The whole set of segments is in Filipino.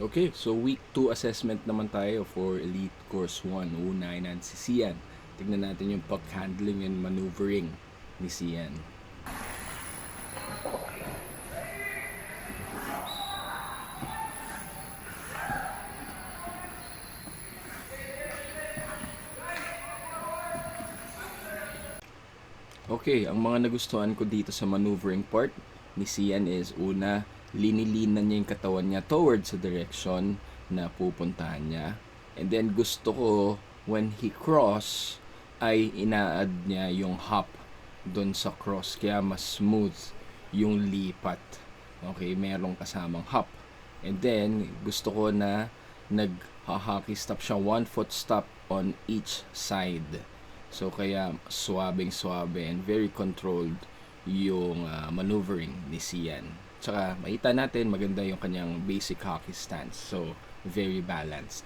Okay, so week 2 assessment naman tayo for Elite Course 1. Uunahin si Sian. Tignan natin yung puck handling and maneuvering ni Sian. Okay, ang mga nagustuhan ko dito sa maneuvering part ni Sian is una, linilinan niya yung katawan niya towards sa direction na pupuntahan niya. And then gusto ko when he cross ay ina-add niya yung hop doon sa cross kaya mas smooth yung lipat. Okay, merong kasamang hop. And then gusto ko na nag-hockey stop siya, 1 foot stop on each side. So kaya suwabing-suwabe and very controlled yung maneuvering ni Sian. Tsaka makita natin maganda yung kanyang basic hockey stance. So very balanced.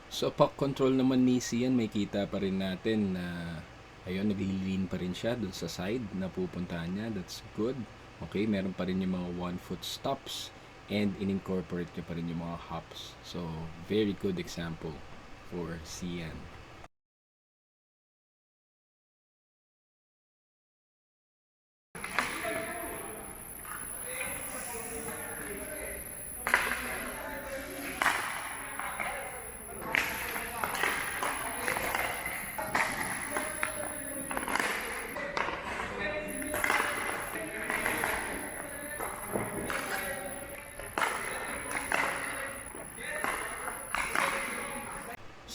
So puck control naman ni Sian, may kita pa rin natin na ayun, naglilin pa rin siya dun sa side na pupuntahan niya. That's good. Okay, meron pa rin yung mga 1 foot stops and in-incorporate niya pa rin yung mga hops. So, very good example for Sian.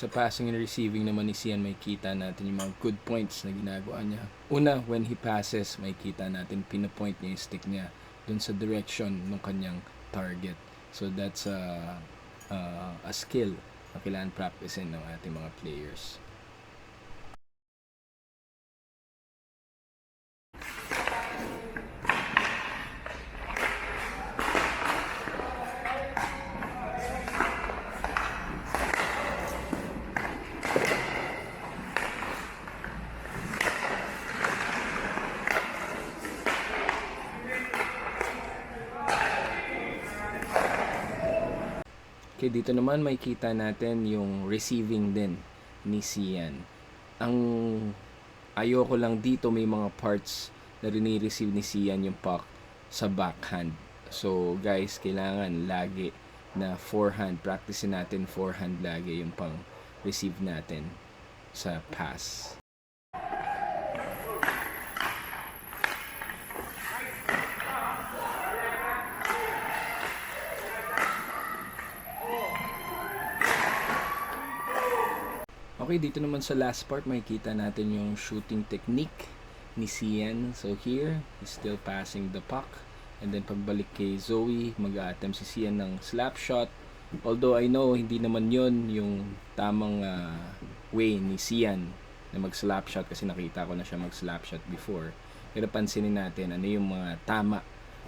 Sa passing and receiving naman ni Sian, may kita natin yung mga good points na ginagawa niya. Una, when he passes, may kita natin pinapoint niya yung stick niya dun sa direction ng kanyang target. So that's a skill na kailangan practicein ng ating mga players. Okay, dito naman may kita natin yung receiving din ni Sian. Ang ayoko lang dito may mga parts na rini-receive ni Sian yung puck sa backhand. So guys, kailangan lagi na forehand. Practicein natin forehand lagi yung pang receive natin sa pass. Okay, dito naman sa last part, makikita natin yung shooting technique ni Sian. So here, he's still passing the puck. And then pagbalik kay Zoe, mag-a-attempt si Sian ng slap shot. Although I know hindi naman yon yung tamang way ni Sian na mag-slap shot kasi nakita ko na siya mag-slap shot before. Pero pansinin natin ano yung mga tama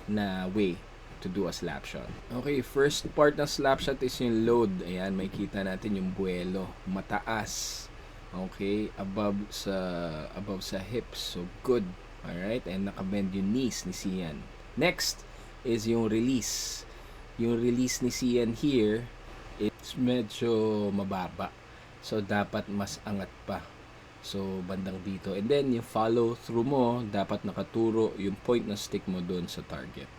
na way to do a slap shot. Okay, first part ng slap shot is yung load. Ayan, may kita natin yung buwelo. Mataas. Okay, above sa hips. So, good. Alright, and nakabend yung knees ni Sian. Next is yung release. Yung release ni Sian here, it's medyo mababa. So, dapat mas angat pa. So, bandang dito. And then, yung follow through mo, dapat nakaturo yung point ng stick mo doon sa target.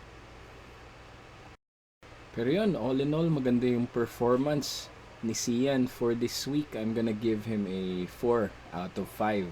Pero yun, all in all, maganda yung performance ni Sian for this week. I'm gonna give him a 4 out of 5.